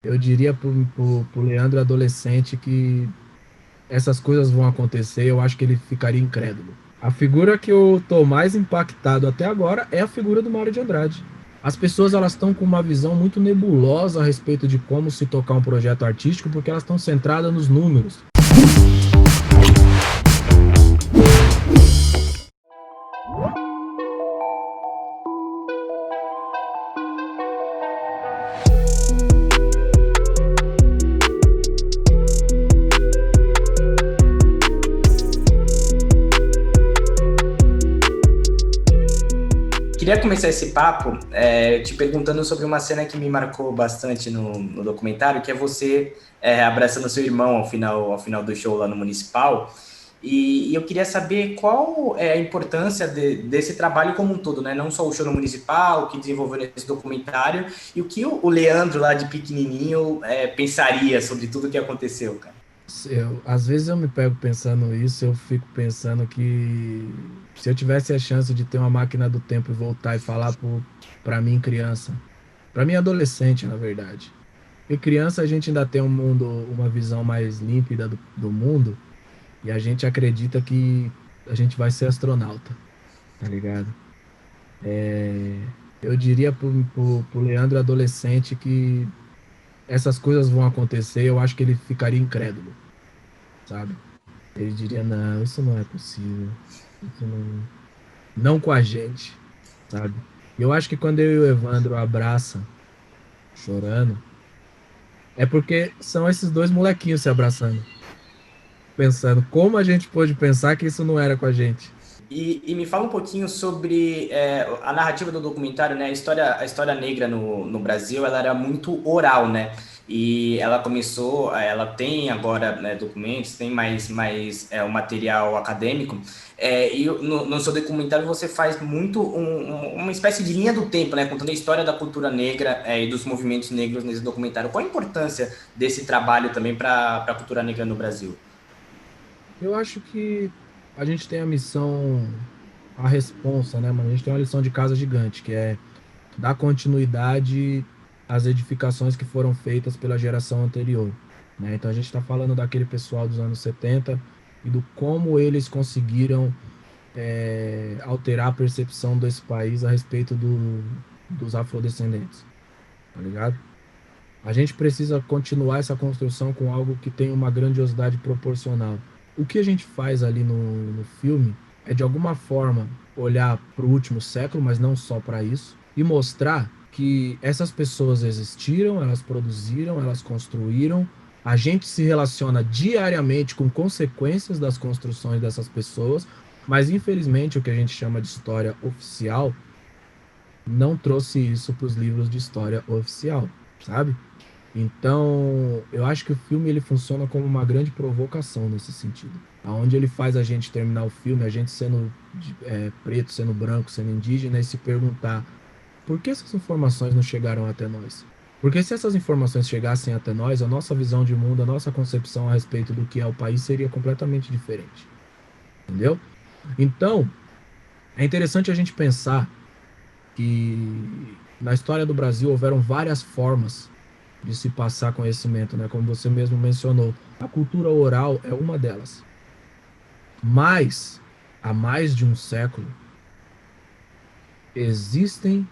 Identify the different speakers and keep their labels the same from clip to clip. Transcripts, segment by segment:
Speaker 1: Eu diria pro Leandro adolescente que essas coisas vão acontecer, eu acho que ele ficaria incrédulo. A figura que eu tô mais impactado até agora é a figura do Mário de Andrade. As pessoas elas estão com uma visão muito nebulosa a respeito de como se tocar um projeto artístico, porque elas estão centradas nos números.
Speaker 2: Queria começar esse papo te perguntando sobre uma cena que me marcou bastante no documentário, que é você abraçando seu irmão ao final do show lá no Municipal. E eu queria saber qual é a importância desse trabalho como um todo, né? Não só o show no Municipal, o que desenvolveu nesse documentário, e o que o Leandro lá de pequenininho pensaria sobre tudo que aconteceu, cara.
Speaker 1: Às vezes eu me pego pensando isso, eu fico pensando que se eu tivesse a chance de ter uma máquina do tempo e voltar e falar para mim criança, para mim adolescente, na verdade. E criança a gente ainda tem um mundo, uma visão mais límpida do mundo, e a gente acredita que a gente vai ser astronauta, tá ligado? Eu diria pro Leandro adolescente que essas coisas vão acontecer, eu acho que ele ficaria incrédulo, sabe? Ele diria, não, isso não é possível. Isso não com a gente, sabe? E eu acho que quando eu e o Evandro abraça, chorando, é porque são esses dois molequinhos se abraçando, pensando como a gente pôde pensar que isso não era com a gente.
Speaker 2: E me fala um pouquinho sobre a narrativa do documentário, né? A história negra no Brasil, ela era muito oral, né? E ela começou, ela tem agora, né, documentos, tem mais um material acadêmico. E no seu documentário você faz muito uma espécie de linha do tempo, né? Contando a história da cultura negra e dos movimentos negros nesse documentário. Qual a importância desse trabalho também para a cultura negra no Brasil?
Speaker 1: Eu acho que a gente tem a missão, a responsa, né, mano? A gente tem uma lição de casa gigante, que é dar continuidade às edificações que foram feitas pela geração anterior, né? Então a gente está falando daquele pessoal dos anos 70 e do como eles conseguiram alterar a percepção desse país a respeito dos afrodescendentes, tá ligado? A gente precisa continuar essa construção com algo que tenha uma grandiosidade proporcional. O que a gente faz ali no filme é, de alguma forma, olhar para o último século, mas não só para isso, e mostrar que essas pessoas existiram, elas produziram, elas construíram. A gente se relaciona diariamente com consequências das construções dessas pessoas, mas infelizmente o que a gente chama de história oficial não trouxe isso para os livros de história oficial, sabe? Então, eu acho que o filme ele funciona como uma grande provocação nesse sentido. Aonde ele faz a gente terminar o filme, a gente sendo preto, sendo branco, sendo indígena, e se perguntar por que essas informações não chegaram até nós? Porque se essas informações chegassem até nós, a nossa visão de mundo, a nossa concepção a respeito do que é o país seria completamente diferente. Entendeu? Então, é interessante a gente pensar que na história do Brasil houveram várias formas de se passar conhecimento, né? Como você mesmo mencionou, a cultura oral é uma delas. Mas, há mais de um século, existem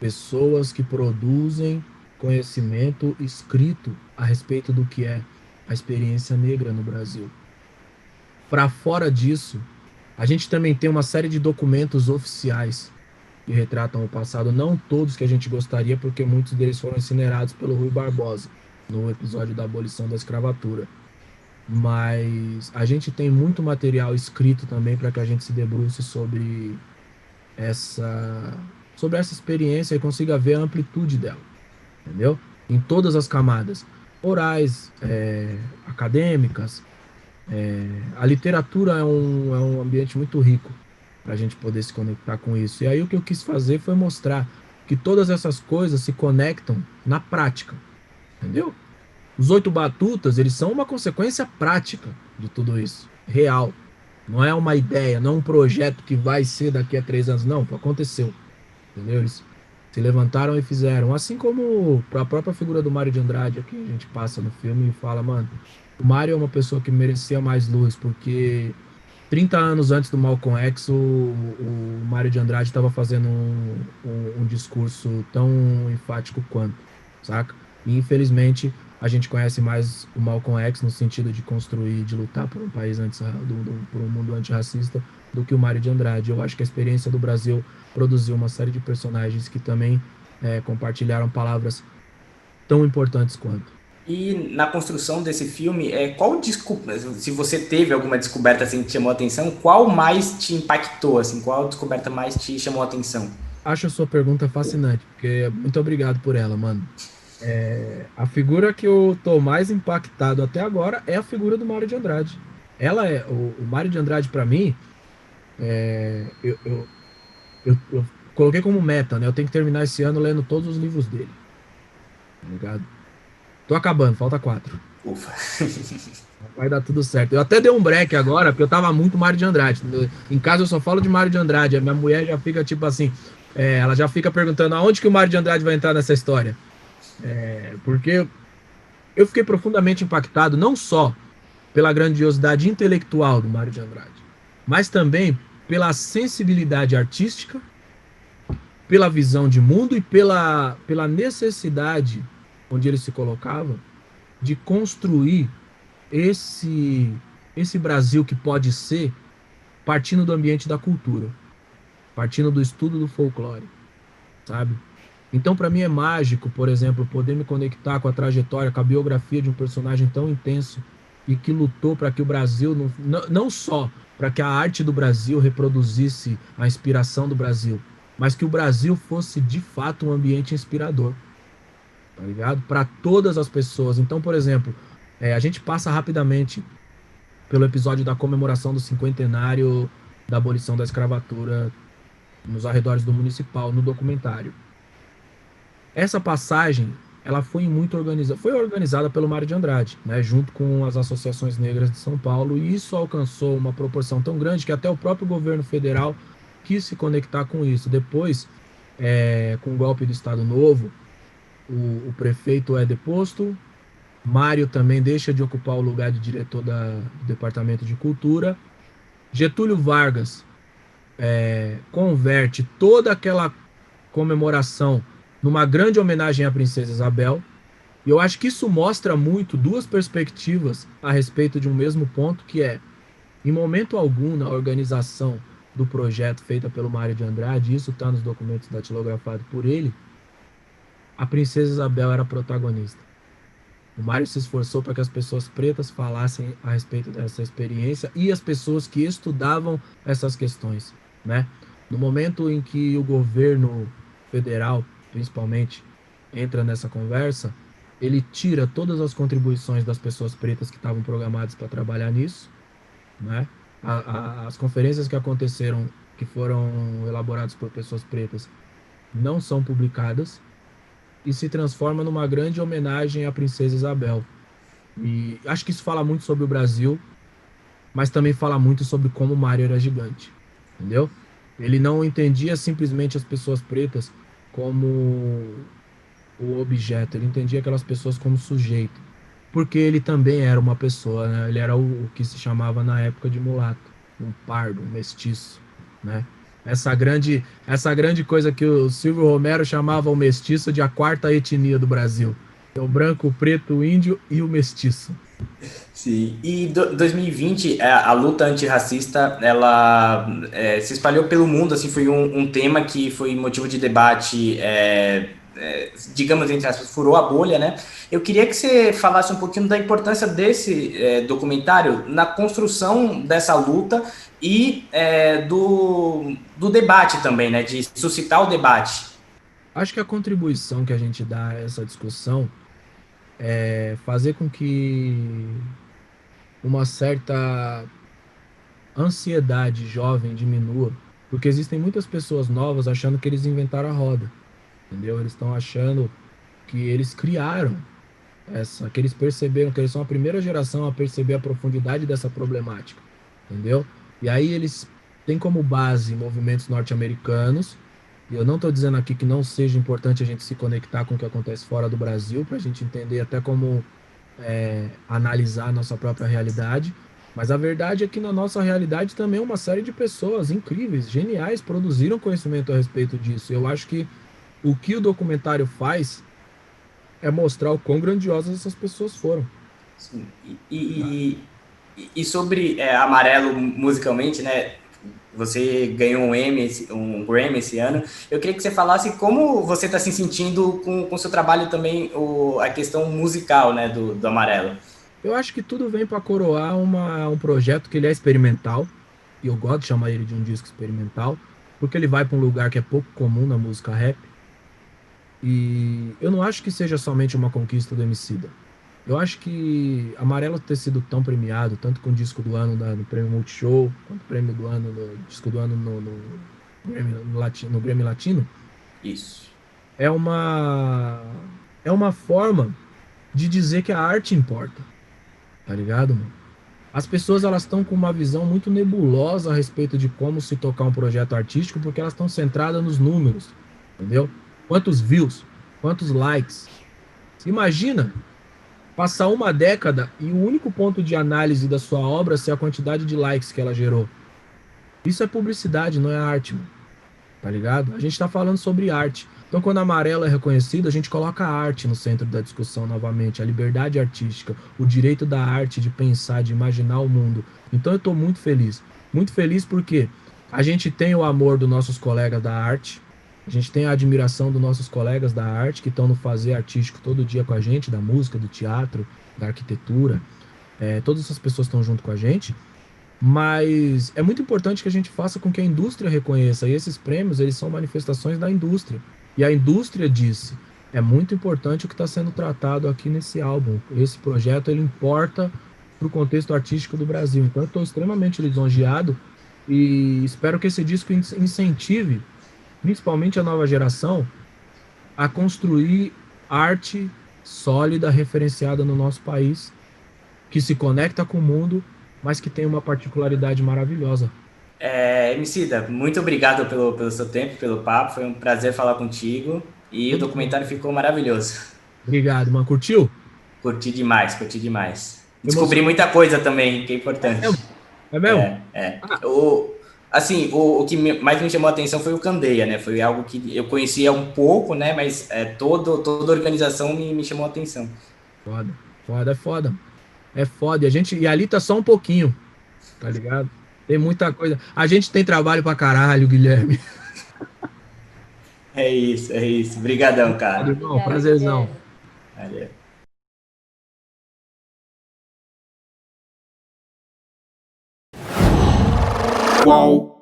Speaker 1: pessoas que produzem conhecimento escrito a respeito do que é a experiência negra no Brasil. Para fora disso, a gente também tem uma série de documentos oficiais que retratam o passado, não todos que a gente gostaria, porque muitos deles foram incinerados pelo Rui Barbosa no episódio da abolição da escravatura. Mas a gente tem muito material escrito também para que a gente se debruce essa sobre essa experiência e consiga ver a amplitude dela, entendeu? Em todas as camadas, orais, acadêmicas. A literatura é um ambiente muito rico para a gente poder se conectar com isso. E aí o que eu quis fazer foi mostrar que todas essas coisas se conectam na prática, entendeu? Os oito batutas, eles são uma consequência prática de tudo isso, real. Não é uma ideia, não é um projeto que vai ser daqui a 3 anos, não, aconteceu, entendeu? Isso se levantaram e fizeram. Assim como a própria figura do Mário de Andrade, aqui a gente passa no filme e fala, mano, o Mário é uma pessoa que merecia mais luz, porque 30 anos antes do Malcolm X, o Mário de Andrade estava fazendo um discurso tão enfático quanto, saca? E infelizmente a gente conhece mais o Malcolm X no sentido de construir, de lutar por um país antes, por um mundo antirracista, do que o Mário de Andrade. Eu acho que a experiência do Brasil produziu uma série de personagens que também compartilharam palavras tão importantes quanto.
Speaker 2: E na construção desse filme, qual se você teve alguma descoberta assim que te chamou a atenção, qual mais te impactou assim? Qual descoberta mais te chamou a atenção?
Speaker 1: Acho a sua pergunta fascinante, porque muito obrigado por ela, mano. A figura que eu tô mais impactado até agora é a figura do Mário de Andrade. Ela é o Mário de Andrade para mim. Eu coloquei como meta, né? Eu tenho que terminar esse ano lendo todos os livros dele, tá ligado? Tô acabando, falta quatro.
Speaker 2: Ufa.
Speaker 1: Vai dar tudo certo. Eu até dei um break agora, porque eu tava muito Mário de Andrade. Em casa eu só falo de Mário de Andrade. A minha mulher já fica tipo assim, ela já fica perguntando aonde que o Mário de Andrade vai entrar nessa história. Porque eu fiquei profundamente impactado, não só pela grandiosidade intelectual do Mário de Andrade, mas também pela sensibilidade artística, pela visão de mundo e pela necessidade onde ele se colocava de construir esse esse Brasil que pode ser partindo do ambiente da cultura, partindo do estudo do folclore, sabe? Então, para mim é mágico, por exemplo, poder me conectar com a trajetória, com a biografia de um personagem tão intenso e que lutou para que o Brasil, não só para que a arte do Brasil reproduzisse a inspiração do Brasil, mas que o Brasil fosse de fato um ambiente inspirador, tá ligado? Para todas as pessoas. Então, por exemplo, a gente passa rapidamente pelo episódio da comemoração do cinquentenário da abolição da escravatura nos arredores do Municipal, no documentário. Essa passagem, ela foi organizada pelo Mário de Andrade, né, junto com as associações negras de São Paulo, e isso alcançou uma proporção tão grande que até o próprio governo federal quis se conectar com isso. Depois, com o golpe do Estado Novo, o prefeito é deposto, Mário também deixa de ocupar o lugar de diretor do Departamento de Cultura. Getúlio Vargas converte toda aquela comemoração numa grande homenagem à Princesa Isabel. E eu acho que isso mostra muito duas perspectivas a respeito de um mesmo ponto, que é, em momento algum, na organização do projeto feita pelo Mário de Andrade, isso está nos documentos datilografados por ele, a Princesa Isabel era a protagonista. O Mário se esforçou para que as pessoas pretas falassem a respeito dessa experiência e as pessoas que estudavam essas questões, né? No momento em que o governo federal, principalmente, entra nessa conversa, ele tira todas as contribuições das pessoas pretas que estavam programadas para trabalhar nisso, né? As conferências que aconteceram, que foram elaboradas por pessoas pretas, não são publicadas e se transforma numa grande homenagem à Princesa Isabel. E acho que isso fala muito sobre o Brasil, mas também fala muito sobre como o Mário era gigante, entendeu? Ele não entendia simplesmente as pessoas pretas como o objeto, ele entendia aquelas pessoas como sujeito, porque ele também era uma pessoa, né? Ele era o que se chamava na época de mulato, um pardo, um mestiço, né? Essa grande coisa que o Silvio Romero chamava o mestiço de a quarta etnia do Brasil. É o branco, o preto, o índio e o mestiço.
Speaker 2: Sim. E 2020, a luta antirracista, ela se espalhou pelo mundo, assim, foi um tema que foi motivo de debate, digamos, entre aspas, furou a bolha, né? Eu queria que você falasse um pouquinho da importância desse documentário na construção dessa luta e do debate também, né? De suscitar o debate.
Speaker 1: Acho que a contribuição que a gente dá a essa discussão é fazer com que uma certa ansiedade jovem diminua, porque existem muitas pessoas novas achando que eles inventaram a roda, entendeu? Eles estão achando que eles criaram que eles perceberam que eles são a primeira geração a perceber a profundidade dessa problemática, entendeu? E aí eles têm como base movimentos norte-americanos E eu não estou dizendo aqui que não seja importante a gente se conectar com o que acontece fora do Brasil, para a gente entender até como analisar a nossa própria realidade. Mas a verdade é que na nossa realidade também uma série de pessoas incríveis, geniais, produziram conhecimento a respeito disso. Eu acho que o que o documentário faz é mostrar o quão grandiosas essas pessoas foram.
Speaker 2: Sim. E sobre Amarelo musicalmente, né? Você ganhou um Grammy esse ano. Eu queria que você falasse como você está se sentindo com o seu trabalho também, a questão musical, né, do Amarelo.
Speaker 1: Eu acho que tudo vem para coroar um projeto que ele é experimental, e eu gosto de chamar ele de um disco experimental, porque ele vai para um lugar que é pouco comum na música rap. E eu não acho que seja somente uma conquista do Emicida. Eu acho que Amarelo ter sido tão premiado, tanto com o disco do ano no Prêmio Multishow, quanto o prêmio do ano, no disco do ano no Grammy, no Grammy Latino,
Speaker 2: Isso.
Speaker 1: é uma forma de dizer que a arte importa, tá ligado, mano? As pessoas elas estão com uma visão muito nebulosa a respeito de como se tocar um projeto artístico, porque elas estão centradas nos números, entendeu? Quantos views, quantos likes. Imagina passar uma década e o único ponto de análise da sua obra ser a quantidade de likes que ela gerou. Isso é publicidade, não é arte, mano. Tá ligado? A gente tá falando sobre arte. Então, quando a Amarelo é reconhecido, a gente coloca a arte no centro da discussão novamente, a liberdade artística, o direito da arte de pensar, de imaginar o mundo. Então, eu tô muito feliz. Muito feliz porque a gente tem o amor dos nossos colegas da arte, a gente tem a admiração dos nossos colegas da arte que estão no fazer artístico todo dia com a gente, da música, do teatro, da arquitetura. Todas essas pessoas estão junto com a gente. Mas é muito importante que a gente faça com que a indústria reconheça. E esses prêmios, eles são manifestações da indústria. E a indústria disse, é muito importante o que está sendo tratado aqui nesse álbum. Esse projeto, ele importa para o contexto artístico do Brasil. Então, eu estou extremamente lisonjeado e espero que esse disco incentive, principalmente a nova geração, a construir arte sólida, referenciada no nosso país, que se conecta com o mundo, mas que tem uma particularidade maravilhosa.
Speaker 2: Emicida, muito obrigado pelo seu tempo, pelo papo. Foi um prazer falar contigo. E o
Speaker 1: Tudo bem.
Speaker 2: documentário ficou maravilhoso.
Speaker 1: Obrigado, mano. Curtiu?
Speaker 2: Curti demais, curti demais. Descobri
Speaker 1: Emocionante.
Speaker 2: muita coisa também, que é
Speaker 1: É
Speaker 2: importante.
Speaker 1: mesmo? É mesmo? Ah,
Speaker 2: Assim, o que mais me chamou a atenção foi o Candeia, né? Foi algo que eu conhecia um pouco, né? Mas toda a organização me chamou a atenção.
Speaker 1: foda. Foda, é foda. É foda. E ali tá só um pouquinho, tá ligado? Tem muita coisa. A gente tem trabalho pra caralho, Guilherme.
Speaker 2: É isso, é isso. Obrigadão,
Speaker 1: Obrigado,
Speaker 2: cara.
Speaker 1: irmão.
Speaker 3: Obrigada,
Speaker 1: Prazerzão.
Speaker 3: Guilherme.
Speaker 2: Valeu.
Speaker 4: Qual?